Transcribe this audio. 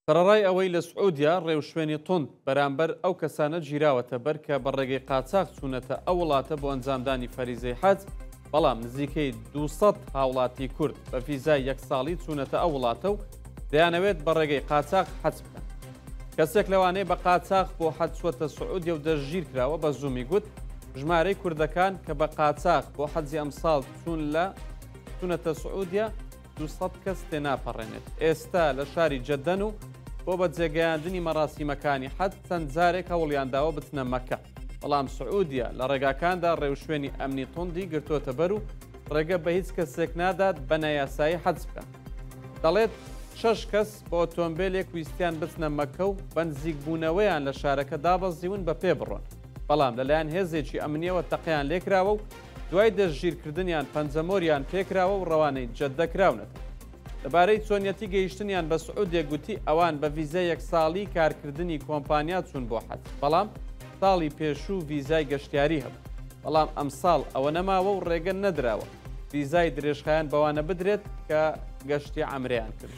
سەرەڕای ئەوەی لە سعودیا ڕێوشوێنی تند بەرامبەر ئەو کەسانە گیراوەتە بەر کە بە ڕێگەی قاچاق چوونەتە ئەو وڵاتە بۆ ئەنجامدانی فەریزەی حەج، بەڵام نزیکەی 200 هاوڵاتی کورد بە ڤیزای 1 ساڵی چوونەتە ئەو وڵاتە و دەیانەوێت بە ڕێگەی قاچاق حەج بکەن. کەسێک لەوانەیە بە قاچاق بۆ حەج چووەتە سعودیا و دەستگیر کراوە بە زوومی گوت ژمارەی کوردەکان کە بە قاچاق بۆ حەجی ئەمساڵ چوونەتە سعودیا 200 کەس تێناپەڕێنێت. ئێستا لە شاری جەدەن و بۆ بە جێگەیاندنی مەراسیمەکانی حەج چەند جارێک هەوڵیانداوە بچنە مەکە، بەڵام سعودیا لە ڕێگاکاندا ڕێوشوێنی ئەمنی توندی گرتوۆتە بەر و ڕێگە بە هیچ کەسێک نادات بە نایاسایی حەج بکە. دەڵێت 6 کەس بۆ ئۆتۆمبیلێک ویستیان بچنە مەکە و بە نزیکبوونەوەیان لە شارەکە دابەزیون بە پێ بڕۆن، بەڵام لەلایەن هێزێکی ئەمنیەوە تەقیان لێکراوە و دوای دەستگیرکردنیان پەنجەمۆریان پێکراوە و ڕەوانەی جەددەکراونەتە. لەبارەی چۆنیەتی گەیشتنیان بە سعودیا گوتی ئەوان بە ڤیزای 1 ساڵی کارکردنی کۆمپانیا چوون بۆ حەج، بەڵام ساڵی پێشوو ڤیزای گەشتیاری هەبوو، بەڵام ئەم ساڵ ئەوە نەماوە و ڕێگە نەدراوە ڤیزای درێژخایان بەوانە بدرێت کە گەشتی عەمرەیان کرد.